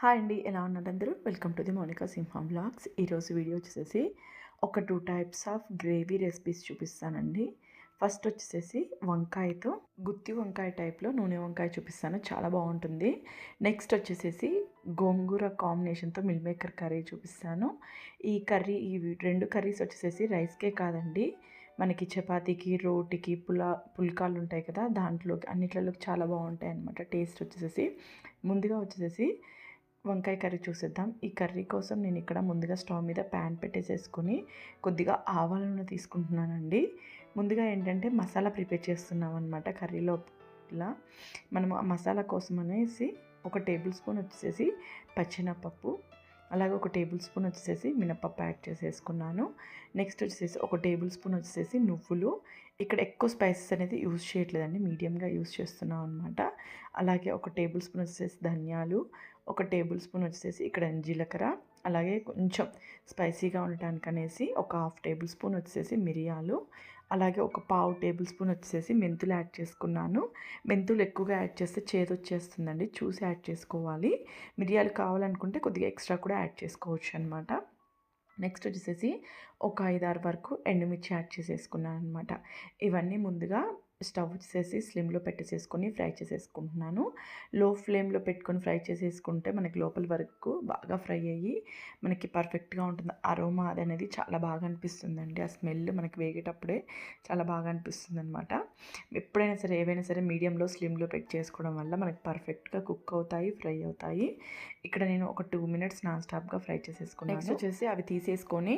Hi అండి. ఎలా ఉన్నారు అందరూ? వెల్కమ్ టు ది మోనికా సింహం వ్లాగ్స్. ఈరోజు వీడియో వచ్చేసేసి ఒక 2 టైప్స్ ఆఫ్ గ్రేవీ రెసిపీస్ చూపిస్తానండి. ఫస్ట్ వచ్చేసేసి వంకాయతో గుత్తి వంకాయ టైప్‌లో నూనె వంకాయ చూపిస్తాను. చాలా బావుంటుంది. నెక్స్ట్ వచ్చేసేసి గోంగూర కాంబినేషన్‌తో మిల్ మేకర్ కర్రీ చూపిస్తాను. ఈ 2 కర్రీస్ వచ్చేసేసి రైస్‌కే కాదండి. మనకి చపాతీకి, రోటీకి, పుల్కాలు ఉంటాయి కదా! దాంట్లోకి అన్నిట్లలోకి చాలా బావుంటాయన్నమాట. టేస్ట్ వచ్చేసేసి ముందుగా వచ్చేసేసి వంకాయ కర్రీ చూసేద్దాం. ఈ కర్రీ కోసం నేను ఇక్కడ ముందుగా స్టవ్ మీద ప్యాన్ పెట్టేసేసుకొని కొద్దిగా ఆవాల నూనె తీసుకుంటున్నానండి. ముందుగా ఏంటంటే మసాలా ప్రిపేర్ చేస్తున్నాం అనమాట కర్రీలో. ఇలా మనము ఆ మసాలా కోసం అనేసి ఒక టేబుల్ స్పూన్ వచ్చేసేసి పచ్చెనపప్పు, అలాగే ఒక టేబుల్ స్పూన్ వచ్చేసేసి మినపప్పు యాడ్ చేసేసుకున్నాను. నెక్స్ట్ వచ్చేసేసి ఒక టేబుల్ స్పూన్ వచ్చేసేసి నువ్వులు. ఇక్కడ ఎక్కువ స్పైసెస్ అనేది యూజ్ చేయట్లేదండి, మీడియంగా యూజ్ చేస్తున్నాం అనమాట. అలాగే ఒక టేబుల్ స్పూన్ వచ్చేసేసి ధనియాలు, ఒక టేబుల్ స్పూన్ వచ్చేసేసి ఇక్కడ జీలకర్ర, అలాగే కొంచెం స్పైసీగా ఉండటానికనేసి ఒక హాఫ్ టేబుల్ స్పూన్ వచ్చేసేసి మిరియాలు, అలాగే ఒక పావు టేబుల్ స్పూన్ వచ్చేసేసి మెంతులు యాడ్ చేసుకున్నాను. మెంతులు ఎక్కువగా యాడ్ చేస్తే చేదొచ్చేస్తుందండి, చూసి యాడ్ చేసుకోవాలి. మిరియాలు కావాలనుకుంటే కొద్దిగా ఎక్స్ట్రా కూడా యాడ్ చేసుకోవచ్చు అనమాట. నెక్స్ట్ వచ్చేసేసి ఒక 5, 6 వరకు ఎండుమిర్చి యాడ్ చేసేసుకున్నాను అనమాట. ఇవన్నీ ముందుగా స్టవ్ వచ్చేసేసి స్లిమ్లో పెట్టేసేసుకొని ఫ్రై చేసేసుకుంటున్నాను. లో ఫ్లేమ్లో పెట్టుకొని ఫ్రై చేసేసుకుంటే మనకి లోపల వరకు బాగా ఫ్రై అయ్యి మనకి పర్ఫెక్ట్గా ఉంటుంది. అరోమా అది అనేది చాలా బాగా అనిపిస్తుందండి. ఆ స్మెల్ మనకి వేగేటప్పుడే చాలా బాగా అనిపిస్తుంది అనమాట. ఎప్పుడైనా సరే ఏవైనా సరే మీడియంలో స్లిమ్లో పెట్టి చేసుకోవడం వల్ల మనకి పర్ఫెక్ట్గా కుక్ అవుతాయి, ఫ్రై అవుతాయి. ఇక్కడ నేను ఒక 2 మినిట్స్ నాన్ స్టాప్గా ఫ్రై చేసేసుకున్నాను. నెక్స్ట్ వచ్చేసి అవి తీసేసుకొని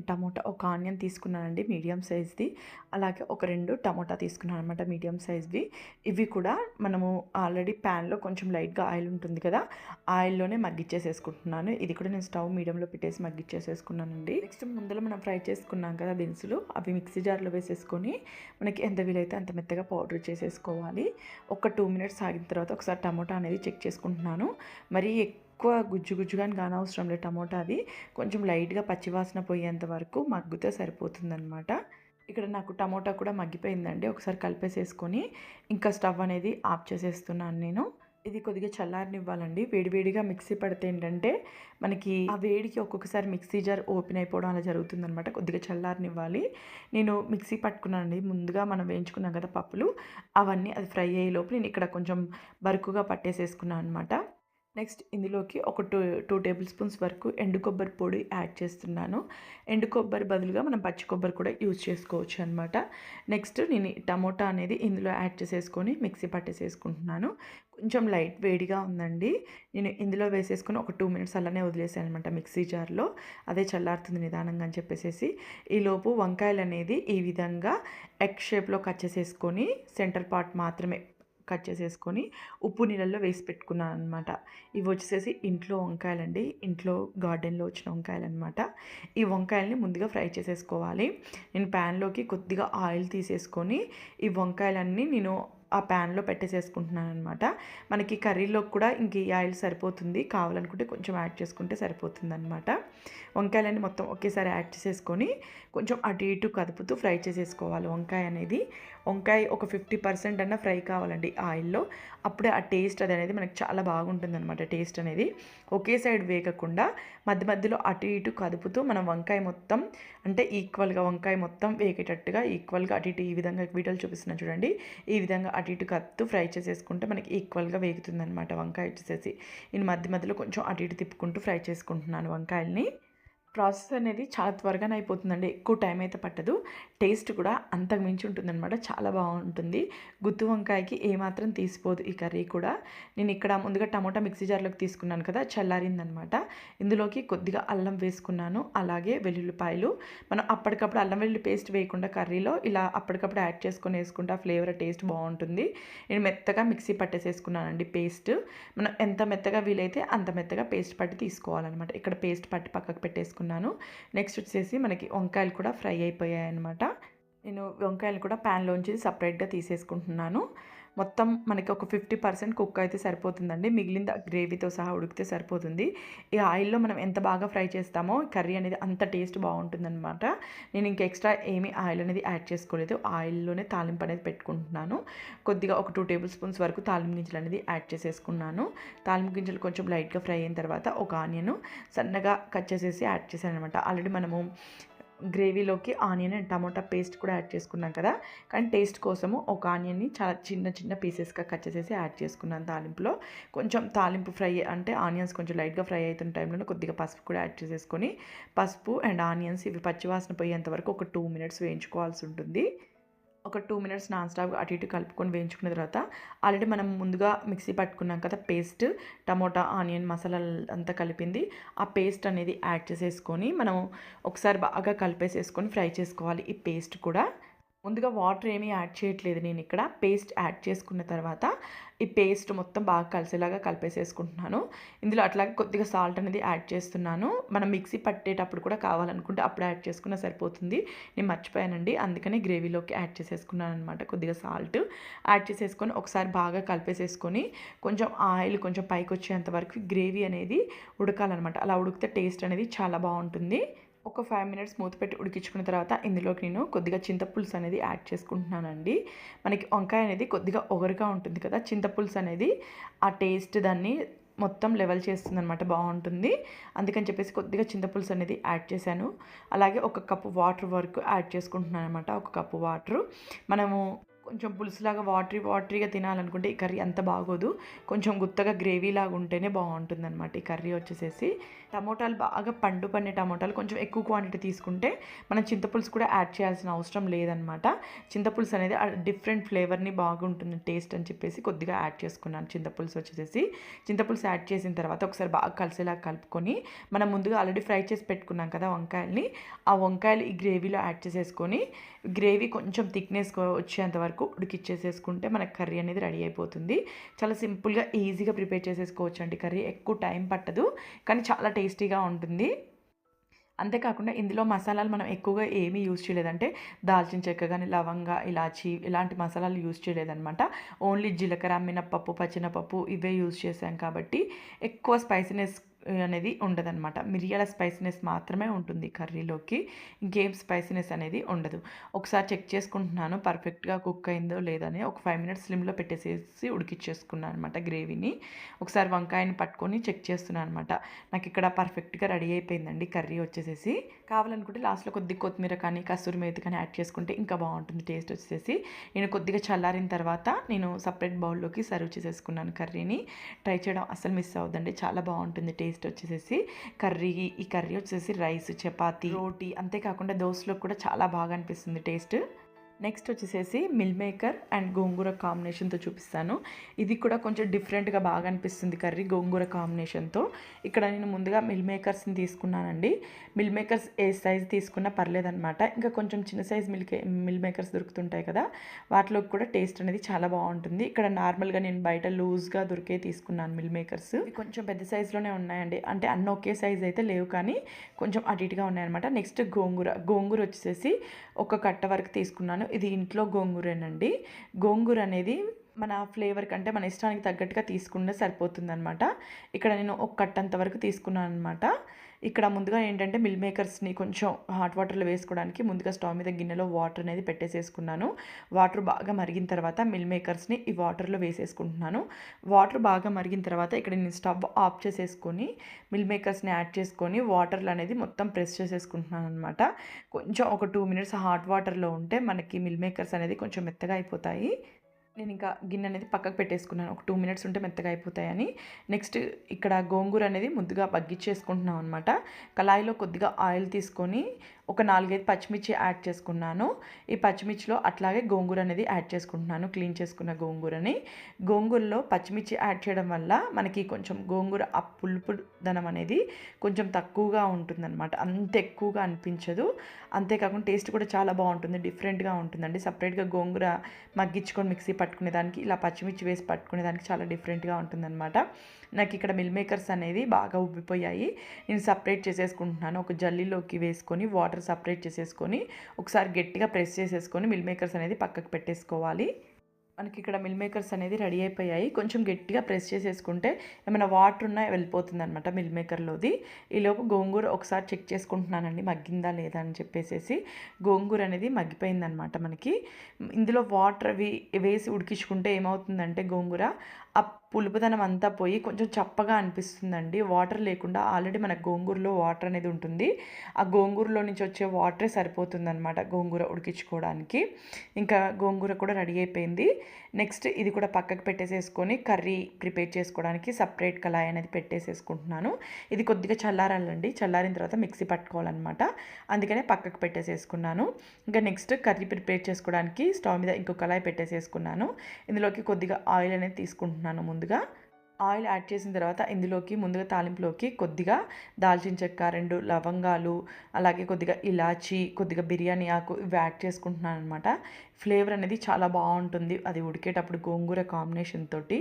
టమోటా ఒక ఆనియన్ తీసుకున్నానండి మీడియం సైజ్ది, అలాగే ఒక 2 టమోటా తీసుకున్నాను అనమాట మీడియం సైజ్వి. ఇవి కూడా మనము ఆల్రెడీ ప్యాన్లో కొంచెం లైట్గా ఆయిల్ ఉంటుంది కదా, ఆయిల్లోనే మగ్గిచ్చేసేసుకుంటున్నాను. ఇది కూడా నేను స్టవ్ మీడియంలో పెట్టేసి మగ్గిచ్చేసేసుకున్నానండి. నెక్స్ట్ ముందర మనం ఫ్రై చేసుకున్నాం కదా దినుసులు, అవి మిక్సీ జార్లో వేసేసుకొని మనకి ఎంత వీలైతే అంత మెత్తగా పౌడర్ చేసేసుకోవాలి. ఒక 2 మినిట్స్ ఆగిన తర్వాత ఒకసారి టమోటా అనేది చెక్ చేసుకుంటున్నాను. మరీ ఎక్కువ గుజ్జుగా కానవసరం లేదు టమోటా. అది కొంచెం లైట్గా పచ్చివాసన పోయేంత వరకు మగ్గితే సరిపోతుందనమాట. ఇక్కడ నాకు టమోటా కూడా మగ్గిపోయిందండి. ఒకసారి కలిపేసేసుకొని ఇంకా స్టవ్ అనేది ఆఫ్ చేసేస్తున్నాను నేను. ఇది కొద్దిగా చల్లారనివ్వాలండి. వేడివేడిగా మిక్సీ పడితే ఏంటంటే మనకి ఆ వేడికి ఒక్కొక్కసారి మిక్సీ జార్ ఓపెన్ అయిపోవడం అలా జరుగుతుందనమాట. కొద్దిగా చల్లారనివ్వాలి. నేను మిక్సీ పట్టుకున్నానండి. ముందుగా మనం వేయించుకున్నాం కదా పప్పులు, అవన్నీ అది ఫ్రై అయ్యే లోపు నేను ఇక్కడ కొంచెం బరుకుగా పట్టేసేసుకున్నాను అనమాట. నెక్స్ట్ ఇందులోకి ఒక 2 టేబుల్ స్పూన్స్ వరకు ఎండు కొబ్బరి పొడి యాడ్ చేస్తున్నాను. ఎండు కొబ్బరి బదులుగా మనం పచ్చి కొబ్బరి కూడా యూజ్ చేసుకోవచ్చు అనమాట. నెక్స్ట్ నేను టమోటా అనేది ఇందులో యాడ్ చేసేసుకొని మిక్సీ పట్టేసేసుకుంటున్నాను. కొంచెం లైట్ వేడిగా ఉందండి. నేను ఇందులో వేసేసుకొని ఒక 2 మినిట్స్ అలానే వదిలేసాను అనమాట మిక్సీ జార్లో. అదే చల్లారుతుంది నిదానంగా అని చెప్పేసి. ఈలోపు వంకాయలు అనేది ఈ విధంగా ఎగ్ షేప్లో కట్ చేసేసుకొని సెంటర్ పార్ట్ మాత్రమే కట్ చేసేసుకొని ఉప్పు నీళ్ళల్లో వేసి పెట్టుకున్నాను అనమాట. ఇవి వచ్చేసేసి ఇంట్లో వంకాయలండి, ఇంట్లో గార్డెన్లో వచ్చిన వంకాయలన్నమాట. ఈ వంకాయల్ని ముందుగా ఫ్రై చేసేసుకోవాలి. నేను ప్యాన్లోకి కొద్దిగా ఆయిల్ తీసేసుకొని ఈ వంకాయలన్నీ నేను ఆ ప్యాన్లో పెట్టేసేసుకుంటున్నాను అనమాట. మనకి కర్రీలోకి కూడా ఇంక ఈ ఆయిల్ సరిపోతుంది, కావాలనుకుంటే కొంచెం యాడ్ చేసుకుంటే సరిపోతుంది అనమాట. వంకాయలన్నీ మొత్తం ఒకేసారి యాడ్ చేసేసుకొని కొంచెం అటు ఇటు కదుపుతూ ఫ్రై చేసేసుకోవాలి. వంకాయ ఒక 50% అన్న ఫ్రై కావాలండి ఆయిల్లో. అప్పుడే ఆ టేస్ట్ అది అనేది మనకి చాలా బాగుంటుంది అనమాట. టేస్ట్ అనేది ఒకే సైడ్ వేగకుండా మధ్య మధ్యలో అటు ఇటు కదుపుతూ మనం వంకాయ మొత్తం అంటే ఈక్వల్గా వంకాయ మొత్తం వేగేటట్టుగా ఈక్వల్గా అటు ఇటు ఈ విధంగా వీడియోలు చూపిస్తున్నాను చూడండి, ఈ విధంగా అటు ఇటు కదుపుతూ ఫ్రై చేసేసుకుంటే మనకి ఈక్వల్గా వేగుతుంది అనమాట వంకాయ వచ్చేసేసి. నేను మధ్య మధ్యలో కొంచెం అటు ఇటు తిప్పుకుంటూ ఫ్రై చేసుకుంటున్నాను వంకాయల్ని. ప్రాసెస్ అనేది చాలా త్వరగానే అయిపోతుందండి, ఎక్కువ టైం అయితే పట్టదు. టేస్ట్ కూడా అంతకు మించి ఉంటుందన్నమాట, చాలా బాగుంటుంది. గుత్తి వంకాయకి ఏమాత్రం తీసిపోదు ఈ కర్రీ కూడా. నేను ఇక్కడ ముందుగా టమోటా మిక్సీ జార్లోకి తీసుకున్నాను కదా, చల్లారిందనమాట. ఇందులోకి కొద్దిగా అల్లం వేసుకున్నాను, అలాగే వెల్లుల్లిపాయలు. మనం అప్పటికప్పుడు అల్లం వెల్లుల్లి పేస్ట్ వేయకుండా కర్రీలో ఇలా అప్పటికప్పుడు యాడ్ చేసుకొని వేసుకుంటే ఆ ఫ్లేవర్ టేస్ట్ బాగుంటుంది. నేను మెత్తగా మిక్సీ పట్టేసేసుకున్నానండి పేస్ట్. మనం ఎంత మెత్తగా వీలైతే అంత మెత్తగా పేస్ట్ పట్టి తీసుకోవాలన్నమాట. ఇక్కడ పేస్ట్ పట్టి పక్కకు పెట్టేసుకున్నాను. నెక్స్ట్ వచ్చేసి మనకి వంకాయలు కూడా ఫ్రై అయిపోయాయి అనమాట. నేను వంకాయలు కూడా ప్యాన్లోంచి సపరేట్గా తీసేసుకుంటున్నాను. మొత్తం మనకి ఒక 50% కుక్ అయితే సరిపోతుందండి. మిగిలింది గ్రేవీతో సహా ఉడికితే సరిపోతుంది. ఈ ఆయిల్‌లో మనం ఎంత బాగా ఫ్రై చేస్తామో కర్రీ అనేది అంత టేస్ట్ బావుంటుందనమాట. నేను ఇంక ఎక్స్‌ట్రా ఏమీ ఆయిల్ అనేది యాడ్ చేసుకోలేదు. ఆయిల్‌లోనే తాలింపు అనేది పెట్టుకుంటున్నాను. కొద్దిగా ఒక 2 టేబుల్ స్పూన్స్ వరకు తాలింపు గింజలు అనేది యాడ్ చేసేసుకున్నాను. తాలింపు గింజలు కొంచెం లైట్‌గా ఫ్రై అయిన తర్వాత ఒక ఆనియన్ సన్నగా కట్ చేసేసి యాడ్ చేశాననమాట. ఆల్రెడీ మనము గ్రేవీలోకి ఆనియన్ అండ్ టమోటా పేస్ట్ కూడా యాడ్ చేసుకున్నాం కదా! కానీ టేస్ట్ కోసము ఒక ఆనియన్‌ని చాలా చిన్న చిన్న పీసెస్‌గా కట్ చేసేసి యాడ్ చేసుకున్నాను తాలింపులో. కొంచెం తాలింపు ఫ్రై అంటే ఆనియన్స్ కొంచెం లైట్‌గా ఫ్రై అయితున్న టైంలోనే కొద్దిగా పసుపు కూడా యాడ్ చేసేసుకొని, పసుపు అండ్ ఆనియన్స్ ఇవి పచ్చివాసన పోయేంత వరకు ఒక 2 మినిట్స్ వేయించుకోవాల్సి ఉంటుంది. ఒక 2 మినిట్స్ నాన్ స్టాప్‌గా అటు ఇటు కలుపుకొని వేయించుకున్న తర్వాత, ఆల్రెడీ మనం ముందుగా మిక్సీ పట్టుకున్నాం కదా పేస్ట్, టమోటా, ఆనియన్ మసాలాలు అంతా కలిపింది. ఆ పేస్ట్ అనేది యాడ్ చేసేసుకొని, మనం ఒకసారి బాగా కలిపేసేసుకొని ఫ్రై చేసుకోవాలి ఈ పేస్ట్ కూడా. ముందుగా వాటర్ ఏమీ యాడ్ చేయట్లేదు నేనిక్కడ. పేస్ట్ యాడ్ చేసుకున్న తర్వాత, ఈ పేస్ట్ మొత్తం బాగా కలిసేలాగా కలిపేసేసుకుంటున్నాను. ఇందులో అట్లాగే కొద్దిగా సాల్ట్ అనేది యాడ్ చేస్తున్నాను. మనం మిక్సీ పట్టేటప్పుడు కూడా కావాలనుకుంటే అప్పుడు యాడ్ చేసుకున్నా సరిపోతుంది. నేను మర్చిపోయానండి. అందుకని గ్రేవీలోకి యాడ్ చేసేసుకున్నాననమాట. కొద్దిగా సాల్ట్ యాడ్ చేసేసుకొని ఒకసారి బాగా కలిపేసేసుకొని, కొంచెం ఆయిల్ కొంచెం పైకొచ్చేంత వరకు గ్రేవీ అనేది ఉడకాలనమాట. అలా ఉడికితే టేస్ట్ అనేది చాలా బావుంటుంది. ఒక 5 మినిట్స్ మూత పెట్టి ఉడికించుకున్న తర్వాత ఇందులోకి నేను కొద్దిగా చింతపులుసు అనేది యాడ్ చేసుకుంటున్నానండి. మనకి వంకాయ అనేది కొద్దిగా ఒగరుగా ఉంటుంది కదా! చింతపులుసు అనేది ఆ టేస్ట్ దాన్ని మొత్తం లెవెల్ చేస్తుందనమాట. బావుంటుంది. అందుకని చెప్పేసి కొద్దిగా చింతపులుసు అనేది యాడ్ చేశాను. అలాగే ఒక కప్పు వాటర్ వరకు యాడ్ చేసుకుంటున్నాననమాట. ఒక కప్పు వాటరు. మనము కొంచెం పులుసులాగా వాటరీగా తినాలనుకుంటే ఈ కర్రీ అంత బాగోదు. కొంచెం గుత్తగా గ్రేవీలాగా ఉంటేనే బావుంటుందనమాట ఈ కర్రీ వచ్చేసేసి. టమోటాలు బాగా పండిన టమోటాలు కొంచెం ఎక్కువ క్వాంటిటీ తీసుకుంటే మనం చింతపులుసు కూడా యాడ్ చేయాల్సిన అవసరం లేదనమాట. చింతపులుసు అనేది డిఫరెంట్ ఫ్లేవర్‌ని బాగుంటుంది టేస్ట్ అని చెప్పేసి కొద్దిగా యాడ్ చేసుకున్నాను చింతపులుసు వచ్చేసేసి. చింతపులుసు యాడ్ చేసిన తర్వాత ఒకసారి బాగా కలిసేలాగా కలుపుకొని, మనం ముందుగా ఆల్రెడీ ఫ్రై చేసి పెట్టుకున్నాం కదా వంకాయల్ని, ఆ వంకాయలు ఈ గ్రేవీలో యాడ్ చేసేసుకొని, గ్రేవీ కొంచెం థిక్‌నెస్ వచ్చేంత వరకు ఉడికిచ్చేసేసుకుంటే మనకు కర్రీ అనేది రెడీ అయిపోతుంది. చాలా సింపుల్‌గా, ఈజీగా ప్రిపేర్ చేసేసుకోవచ్చండి కర్రీ. ఎక్కువ టైం పట్టదు. కానీ చాలా టేస్టీగా ఉంటుంది. అంతేకాకుండా ఇందులో మసాలాలు మనం ఎక్కువగా ఏమీ యూజ్ చేయలేదంటే, దాల్చిన చెక్క గాని, లవంగ, ఇలాచి ఇలాంటి మసాలాలు యూజ్ చేయలేదనమాట. ఓన్లీ జీలకర్ర, మినపప్పు, పచ్చెనపప్పు ఇవే యూజ్ చేశాం కాబట్టి ఎక్కువ స్పైసీనెస్ అనేది ఉండదనమాట. మిరియాల స్పైసీనెస్ మాత్రమే ఉంటుంది కర్రీలోకి. ఇంకేం స్పైసీనెస్ అనేది ఉండదు. ఒకసారి చెక్ చేసుకుంటున్నాను పర్ఫెక్ట్‌గా కుక్ అయిందో లేదని. ఒక 5 మినిట్స్ స్లిమ్‌లో పెట్టేసేసి ఉడికిచ్చేసుకున్నాను అనమాట గ్రేవీని. ఒకసారి వంకాయని పట్టుకొని చెక్ చేస్తున్నాను అనమాట. నాకిక్కడ పర్ఫెక్ట్‌గా రెడీ అయిపోయిందండి కర్రీ వచ్చేసేసి. కావాలనుకుంటే లాస్ట్‌లో కొద్దిగా కొత్తిమీర కానీ, కస్తూరి మేతి కానీ యాడ్ చేసుకుంటే ఇంకా బావుంటుంది టేస్ట్ వచ్చేసేసి. నేను కొద్దిగా చల్లారిన తర్వాత నేను సెపరేట్ బౌల్‌లోకి సర్వ్ చేసేసుకున్నాను కర్రీని. ట్రై చేయడం అస్సలు మిస్ అవ్వద్దండి. చాలా బావుంటుంది టేస్ట్ వచ్చేసేసి. ఈ కర్రీ వచ్చేసి రైస్, చపాతీ, రోటీ అంతేకాకుండా దోసలోకి కూడా చాలా బాగా అనిపిస్తుంది టేస్ట్. నెక్స్ట్ వచ్చేసేసి మిల్ మేకర్ అండ్ గోంగూర కాంబినేషన్‌తో చూపిస్తాను. ఇది కూడా కొంచెం డిఫరెంట్‌గా బాగా అనిపిస్తుంది కర్రీ గోంగూర కాంబినేషన్‌తో. ఇక్కడ నేను ముందుగా మిల్ మేకర్స్‌ని తీసుకున్నానండి. మిల్ మేకర్స్ ఏ సైజ్ తీసుకున్నా పర్లేదనమాట. ఇంకా కొంచెం చిన్న సైజ్ మిల్ మేకర్స్ దొరుకుతుంటాయి కదా! వాటిలోకి కూడా టేస్ట్ అనేది చాలా బావుంటుంది. ఇక్కడ నార్మల్‌గా నేను బయట లూజ్‌గా దొరికేయి తీసుకున్నాను మిల్ మేకర్స్. ఇవి కొంచెం పెద్ద సైజులోనే ఉన్నాయండి. అంటే అన్నీ ఒకే సైజ్ అయితే లేవు కానీ కొంచెం అటు ఇటుగా ఉన్నాయన్నమాట. నెక్స్ట్ గోంగూర వచ్చేసేసి ఒక కట్ట వరకు తీసుకున్నాను. ఇది ఇంట్లో గోంగూరేనండి. గోంగూర అనేది మన ఫ్లేవర్ కంటే మన ఇష్టానికి తగ్గట్టుగా తీసుకుంటే సరిపోతుందనమాట. ఇక్కడ నేను ఒక కట్టంత వరకు తీసుకున్నాననమాట. ఇక్కడ ముందుగా ఏంటంటే మిల్ మేకర్స్‌ని కొంచెం హాట్ వాటర్‌లో వేసుకోవడానికి ముందుగా స్టవ్ మీద గిన్నెలో వాటర్ అనేది పెట్టేసేసుకున్నాను. వాటర్ బాగా మరిగిన తర్వాత మిల్ మేకర్స్‌ని ఈ వాటర్‌లో వేసేసుకుంటున్నాను. వాటర్ బాగా మరిగిన తర్వాత ఇక్కడ నేను స్టవ్ ఆఫ్ చేసేసుకొని మిల్ మేకర్స్‌ని యాడ్ చేసుకొని వాటర్‌లో అనేది మొత్తం ప్రెస్ చేసేసుకుంటున్నాననమాట. కొంచెం ఒక 2 మినిట్స్ హాట్ వాటర్‌లో ఉంటే మనకి మిల్ మేకర్స్ అనేది కొంచెం మెత్తగా అయిపోతాయి. నేనింకా గిన్నె అనేది పక్కకు పెట్టేసుకున్నాను. ఒక 2 మినిట్స్ ఉంటే మెత్తగా అయిపోతాయని. నెక్స్ట్ ఇక్కడ గోంగూర అనేది ముద్దుగా బగ్గిచ్చేసుకుంటున్నాం అనమాట. కళాయిలో కొద్దిగా ఆయిల్ తీసుకొని ఒక 4, 5 పచ్చిమిర్చి యాడ్ చేసుకున్నాను. ఈ పచ్చిమిర్చిలో అట్లాగే గోంగూర అనేది యాడ్ చేసుకుంటున్నాను. క్లీన్ చేసుకున్న గోంగూరని. గోంగూరలో పచ్చిమిర్చి యాడ్ చేయడం వల్ల మనకి కొంచెం గోంగూర ఆ పులుపుదనం అనేది కొంచెం తక్కువగా ఉంటుందనమాట. అంత ఎక్కువగా అనిపించదు. అంతేకాకుండా టేస్ట్ కూడా చాలా బావుంటుంది. డిఫరెంట్‌గా ఉంటుందండి. సెపరేట్‌గా గోంగూర మగ్గించుకొని మిక్సీ పట్టుకునేదానికి, ఇలా పచ్చిమిర్చి వేసి పట్టుకునేదానికి చాలా డిఫరెంట్‌గా ఉంటుందనమాట. నాకిక్కడ మిల్ మేకర్స్ అనేది బాగా ఉబ్బిపోయాయి. నేను సెపరేట్ చేసేసుకుంటున్నాను. ఒక జల్లీలోకి వేసుకొని వాటర్ సెపరేట్ చేసేసుకొని ఒకసారి గట్టిగా ప్రెస్ చేసేసుకొని మిల్ మేకర్స్ అనేది పక్కకు పెట్టేసుకోవాలి. మనకి ఇక్కడ మిల్ మేకర్స్ అనేది రెడీ అయిపోయాయి. కొంచెం గట్టిగా ప్రెస్ చేసేసుకుంటే ఏమైనా వాటర్ ఉన్నా వెళ్ళిపోతుందనమాట మిల్ మేకర్‌లోది. ఈలోపు గోంగూర ఒకసారి చెక్ చేసుకుంటున్నానండి మగ్గిందా లేదా అని చెప్పేసేసి. గోంగూర అనేది మగ్గిపోయిందనమాట మనకి. ఇందులో వాటర్ అవి వేసి ఉడికించుకుంటే ఏమవుతుందంటే గోంగూర ఆ పులుపుదనం అంతా పోయి కొంచెం చప్పగా అనిపిస్తుందండి. వాటర్ లేకుండా ఆల్రెడీ మన గోంగూరలో వాటర్ అనేది ఉంటుంది. ఆ గోంగూరలో నుంచి వచ్చే వాటరే సరిపోతుందనమాట గోంగూర ఉడికించుకోవడానికి. ఇంకా గోంగూర కూడా రెడీ అయిపోయింది. నెక్స్ట్ ఇది కూడా పక్కకు పెట్టేసేసుకొని కర్రీ ప్రిపేర్ చేసుకోవడానికి సపరేట్ కళాయి అనేది పెట్టేసేసుకుంటున్నాను. ఇది కొద్దిగా చల్లారాలండి. చల్లారిన తర్వాత మిక్సీ పట్టుకోవాలన్నమాట. అందుకనే పక్కకు పెట్టేసేసుకున్నాను. ఇంకా నెక్స్ట్ కర్రీ ప్రిపేర్ చేసుకోవడానికి స్టవ్ మీద ఇంకో కళాయి పెట్టేసేసుకున్నాను. ఇందులోకి కొద్దిగా ఆయిల్ అనేది తీసుకుంటున్నాను ముందుగా. ఆయిల్ యాడ్ చేసిన తర్వాత ఇందులోకి ముందుగా తాలింపులోకి కొద్దిగా దాల్చిన చెక్క, 2 లవంగాలు, అలాగే కొద్దిగా ఇలాచి, కొద్దిగా బిర్యానీ ఆకు ఇవి యాడ్ చేసుకుంటున్నాను అనమాట. ఫ్లేవర్ అనేది చాలా బాగుంటుంది. అది ఉడికేటప్పుడు గోంగూర కాంబినేషన్ తోటి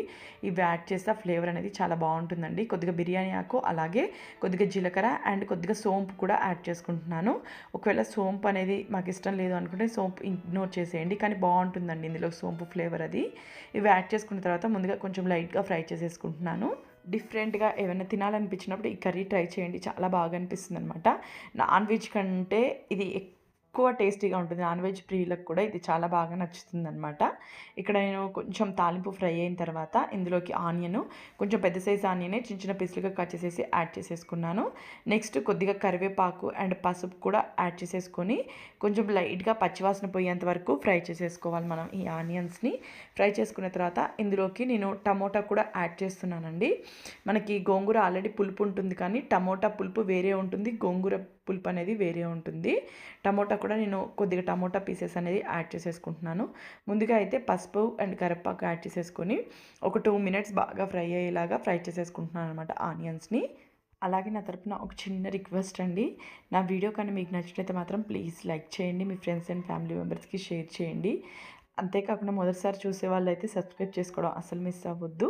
ఇవి యాడ్ చేస్తే ఆ ఫ్లేవర్ అనేది చాలా బాగుంటుందండి. కొద్దిగా బిర్యానీ ఆకు, అలాగే కొద్దిగా జీలకర్ర అండ్ కొద్దిగా సోంపు కూడా యాడ్ చేసుకుంటున్నాను. ఒకవేళ సోంపు అనేది మాకు ఇష్టం లేదు అనుకుంటే సోంపు ఇగ్నోర్ చేసేయండి. కానీ బాగుంటుందండి ఇందులో సోంపు ఫ్లేవర్ అది. ఇవి యాడ్ చేసుకున్న తర్వాత ముందుగా కొంచెం లైట్గా ఫ్రై చేసేసుకుంటున్నాను. డిఫరెంట్గా ఏమైనా తినాలనిపించినప్పుడు ఈ కర్రీ ట్రై చేయండి. చాలా బాగా అనిపిస్తుంది అనమాట. నాన్ వెజ్ కంటే ఇది ఎక్కువ టేస్టీగా ఉంటుంది. నాన్ వెజ్ ప్రియులకు కూడా ఇది చాలా బాగా నచ్చుతుందనమాట. ఇక్కడ నేను కొంచెం తాలింపు ఫ్రై అయిన తర్వాత ఇందులోకి ఆనియన్, కొంచెం పెద్ద సైజు ఆనియనే చిన్న చిన్న పీసులుగా కట్ చేసేసి యాడ్ చేసేసుకున్నాను. నెక్స్ట్ కొద్దిగా కరివేపాకు అండ్ పసుపు కూడా యాడ్ చేసేసుకొని కొంచెం లైట్గా పచ్చివాసన పోయేంత వరకు ఫ్రై చేసేసుకోవాలి మనం ఈ ఆనియన్స్ని. ఫ్రై చేసుకున్న తర్వాత ఇందులోకి నేను టమోటా కూడా యాడ్ చేస్తున్నానండి. మనకి గోంగూర ఆల్రెడీ పులుపు ఉంటుంది, కానీ టమోటా పులుపు వేరే ఉంటుంది, గోంగూర పులుపు అనేది వేరే ఉంటుంది. టమోటా కూడా నేను కొద్దిగా టమోటా పీసెస్ అనేది యాడ్ చేసేసుకుంటున్నాను. ముందుగా అయితే పసుపు అండ్ కరివేపాకు యాడ్ చేసేసుకొని ఒక 2 మినిట్స్ బాగా ఫ్రై అయ్యేలాగా ఫ్రై చేసేసుకుంటున్నాను అనమాట ఆనియన్స్ని. అలాగే నా తరపున ఒక చిన్న రిక్వెస్ట్ అండి. నా వీడియో కానీ మీకు నచ్చినట్లయితే మాత్రం ప్లీజ్ లైక్ చేయండి. మీ ఫ్రెండ్స్ అండ్ ఫ్యామిలీ మెంబర్స్కి షేర్ చేయండి. అంతేకాకుండా మొదటిసారి చూసే వాళ్ళైతే సబ్స్క్రైబ్ చేసుకోవడం అస్సలు మిస్ అవ్వద్దు.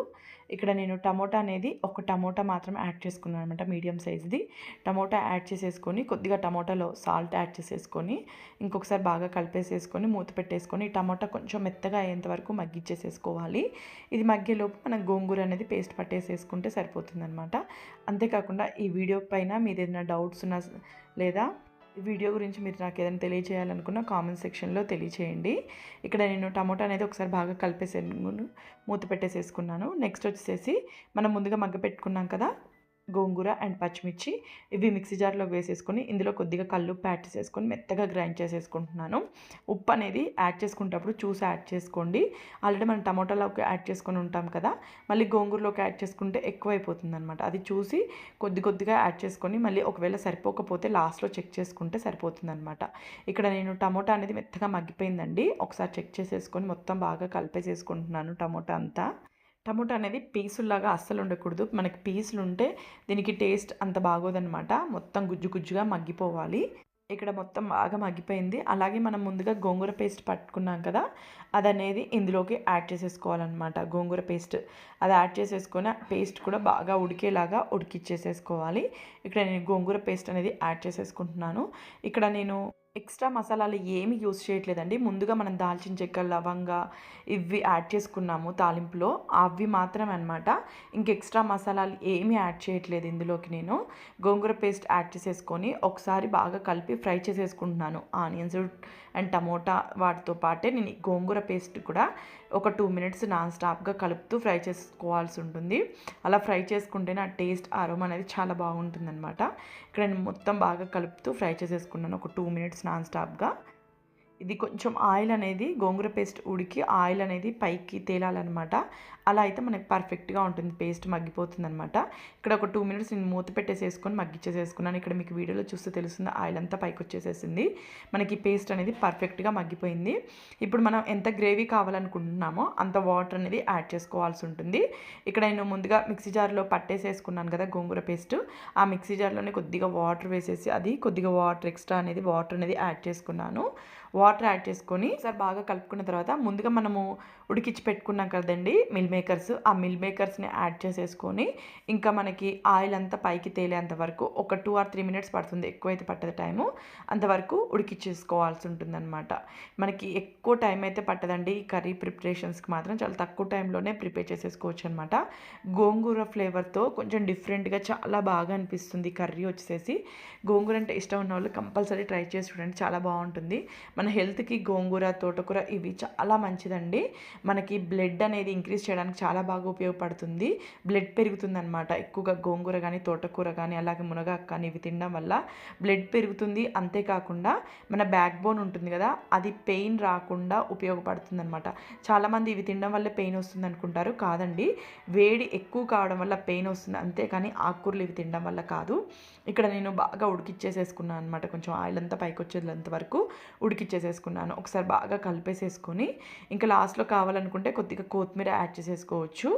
ఇక్కడ నేను టమోటా అనేది ఒక టమోటా మాత్రం యాడ్ చేసుకున్నాను అనమాట, మీడియం సైజ్ది. టమోటా యాడ్ చేసేసుకొని కొద్దిగా టమోటాలో సాల్ట్ యాడ్ చేసేసుకొని ఇంకొకసారి బాగా కలిపేసేసుకొని మూత పెట్టేసుకొని టమోటా కొంచెం మెత్తగా అయ్యేంత వరకు మగ్గిచ్చేసేసుకోవాలి. ఇది మగ్గేలోపు మనం గోంగూర అనేది పేస్ట్ పట్టేసేసుకుంటే సరిపోతుందనమాట. అంతేకాకుండా ఈ వీడియో పైన మీద ఏదైనా డౌట్స్ ఉన్నా లేదా ఈ వీడియో గురించి మీరు నాకు ఏదైనా తెలియజేయాలనుకున్న కామెంట్ సెక్షన్లో తెలియచేయండి. ఇక్కడ నేను టమోటా అనేది ఒకసారి బాగా కలిపేసాను, మూత పెట్టేసేసుకున్నాను. నెక్స్ట్ వచ్చేసి మనం ముందుగా మగ్గ పెట్టుకున్నాం కదా గోంగూర అండ్ పచ్చిమిర్చి, ఇవి మిక్సీ జార్లోకి వేసేసుకొని ఇందులో కొద్దిగా కల్లుప్పు యాడ్ చేసేసుకొని మెత్తగా గ్రైండ్ చేసేసుకుంటున్నాను. ఉప్పు అనేది యాడ్ చేసుకునేటప్పుడు చూసి యాడ్ చేసుకోండి. ఆల్రెడీ మనం టమోటాలోకి యాడ్ చేసుకొని ఉంటాం కదా, మళ్ళీ గోంగూరలోకి యాడ్ చేసుకుంటే ఎక్కువైపోతుంది అనమాట. అది చూసి కొద్దిగా యాడ్ చేసుకొని మళ్ళీ ఒకవేళ సరిపోకపోతే లాస్ట్లో చెక్ చేసుకుంటే సరిపోతుందనమాట. ఇక్కడ నేను టమోటా అనేది మెత్తగా మగ్గిపోయిందండి. ఒకసారి చెక్ చేసేసుకొని మొత్తం బాగా కలిపేసేసుకుంటున్నాను టమోటా అంతా. టమోటా అనేది పీసుల్లాగా అస్సలు ఉండకూడదు. మనకి పీసులు ఉంటే దీనికి టేస్ట్ అంత బాగోదన్నమాట. మొత్తం గుజ్జు గుజ్జుగా మగ్గిపోవాలి. ఇక్కడ మొత్తం బాగా మగ్గిపోయింది. అలాగే మనం ముందుగా గోంగూర పేస్ట్ పట్టుకున్నాం కదా, అదనేది ఇందులోకి యాడ్ చేసేసుకోవాలన్నమాట. గోంగూర పేస్ట్ అది యాడ్ చేసేసుకొని పేస్ట్ కూడా బాగా ఉడికేలాగా ఉడికిచ్చేసేసుకోవాలి. ఇక్కడ నేను గోంగూర పేస్ట్ అనేది యాడ్ చేసేసుకుంటున్నాను. ఇక్కడ నేను ఎక్స్ట్రా మసాలాలు ఏమి యూస్ చేయట్లేదండి. ముందుగా మనం దాల్చిన చెక్క, లవంగా ఇవి యాడ్ చేసుకున్నాము తాలింపులో, అవి మాత్రమే అనమాట. ఇంక ఎక్స్ట్రా మసాలాలు ఏమీ యాడ్ చేయట్లేదు ఇందులోకి. నేను గోంగూర పేస్ట్ యాడ్ చేసేసుకొని ఒకసారి బాగా కలిపి ఫ్రై చేసేసుకుంటున్నాను. ఆనియన్స్ అండ్ టమోటా వాటితో పాటే నేను గోంగూర పేస్ట్ కూడా ఒక 2 మినిట్స్ నాన్ స్టాప్గా కలుపుతూ ఫ్రై చేసుకోవాల్సి ఉంటుంది. అలా ఫ్రై చేసుకుంటేనే ఆ టేస్ట్ అరోమా అనేది చాలా బాగుంటుందన్నమాట. ఇక్కడ నేను మొత్తం బాగా కలుపుతూ ఫ్రై చేసేసుకున్నాను ఒక 2 మినిట్స్ నాన్ స్టాప్గా. ఇది కొంచెం ఆయిల్ అనేది గోంగూర పేస్ట్ ఉడికి ఆయిల్ అనేది పైకి తేలాలన్నమాట. అలా అయితే మనకి పర్ఫెక్ట్గా ఉంటుంది, పేస్ట్ మగ్గిపోతుంది అనమాట. ఇక్కడ ఒక 2 మినిట్స్ నేను మూత పెట్టేసేసుకొని మగ్గిచ్చేసేసుకున్నాను. ఇక్కడ మీకు వీడియోలో చూస్తే తెలుస్తుంది ఆయిల్ అంతా పైకి వచ్చేసేసింది. మనకి పేస్ట్ అనేది పర్ఫెక్ట్గా మగ్గిపోయింది. ఇప్పుడు మనం ఎంత గ్రేవీ కావాలనుకుంటున్నామో అంత వాటర్ అనేది యాడ్ చేసుకోవాల్సి ఉంటుంది. ఇక్కడ నేను ముందుగా మిక్సీ జార్లో పట్టేసేసుకున్నాను కదా గోంగూర పేస్ట్, ఆ మిక్సీ జార్లోనే కొద్దిగా వాటర్ వేసేసి అది కొద్దిగా వాటర్ ఎక్స్ట్రా అనేది వాటర్ అనేది యాడ్ చేసుకున్నాను. వాటర్ యాడ్ చేసుకొని ఒకసారి బాగా కలుపుకున్న తర్వాత ముందుగా మనము ఉడికించి పెట్టుకున్నాం కదండి మిల్ మేకర్స్, ఆ మిల్ మేకర్స్ని యాడ్ చేసేసుకొని ఇంకా మనకి ఆయిల్ అంతా పైకి తేలేంత వరకు ఒక 2 or 3 మినిట్స్ పడుతుంది, ఎక్కువైతే పట్టదు టైము. అంతవరకు ఉడికిచ్చేసుకోవాల్సి ఉంటుందన్నమాట. మనకి ఎక్కువ టైం అయితే పట్టదండి ఈ కర్రీ ప్రిపరేషన్స్కి, మాత్రం చాలా తక్కువ టైంలోనే ప్రిపేర్ చేసేసుకోవచ్చు అనమాట. గోంగూర ఫ్లేవర్తో కొంచెం డిఫరెంట్గా చాలా బాగా అనిపిస్తుంది కర్రీ వచ్చేసి. గోంగూర అంటే ఇష్టం ఉన్న వాళ్ళు కంపల్సరీ ట్రై చేసి చూడండి, చాలా బాగుంటుంది. మన హెల్త్కి గోంగూర, తోటకూర ఇవి చాలా మంచిదండి. మనకి బ్లడ్ అనేది ఇంక్రీజ్ చేయడానికి చాలా బాగా ఉపయోగపడుతుంది. బ్లడ్ పెరుగుతుందన్నమాట ఎక్కువగా గోంగూర కానీ, తోటకూర కానీ, అలాగే మునగాకు కానీ ఇవి తినడం వల్ల బ్లడ్ పెరుగుతుంది. అంతేకాకుండా మన బ్యాక్ బోన్ ఉంటుంది కదా, అది పెయిన్ రాకుండా ఉపయోగపడుతుంది అనమాట. చాలామంది ఇవి తినడం వల్ల పెయిన్ వస్తుంది అనుకుంటారు, కాదండి. వేడి ఎక్కువ కావడం వల్ల పెయిన్ వస్తుంది, అంతేకాని ఆకుకూరలు ఇవి తినడం వల్ల కాదు. ఇక్కడ నేను బాగా ఉడికిచ్చేసేసుకున్నాను అనమాట. కొంచెం ఆయిల్ అంతా పైకి వచ్చేంత వరకు ఉడికిచ్చేసేసుకున్నాను. ఒకసారి బాగా కలిపేసేసుకొని ఇంకా లాస్ట్లో కావాలనుకుంటే కొద్దిగా కొత్తిమీర యాడ్ చేసేసుకోవచ్చు.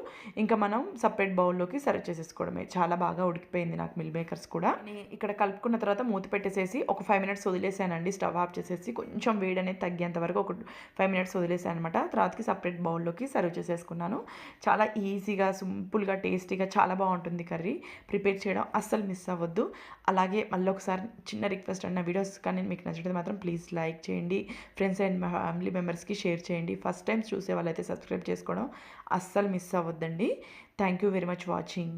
ఇంకా మనం సపరేట్ బౌల్లోకి సర్వ్ చేసేసుకోవడమే. చాలా బాగా ఉడికిపోయింది నాకు మిల్ మేకర్స్ కూడా. ఇక్కడ కలుపుకున్న తర్వాత మూత పెట్టేసేసి ఒక 5 మినిట్స్ వదిలేసానండి. స్టవ్ ఆఫ్ చేసేసి కొంచెం వేడి అనేది తగ్గేంత వరకు ఒక 5 మినిట్స్ వదిలేసాను అనమాట. తర్వాతకి సపరేట్ బౌల్లోకి సర్వ్ చేసేసుకున్నాను. చాలా ఈజీగా, సింపుల్గా, టేస్టీగా చాలా బాగుంటుంది కర్రీ. ప్రిపేర్ చేయడం అస్సలు మిస్ అవ్వద్దు. అలాగే మళ్ళీ ఒకసారి చిన్న రిక్వెస్ట్ అండి, నా వీడియోస్ కానీ మీకు నచ్చితే మాత్రం ప్లీజ్ లైక్ చేయండి, ఫ్రెండ్స్ అండ్ ఫ్యామిలీ మెంబర్స్కి షేర్ చేయండి. ఫస్ట్ టైం చూసే వాళ్ళైతే సబ్స్క్రైబ్ చేసుకోవడం అస్సలు మిస్ అవ్వద్దండి. Thank you very much watching.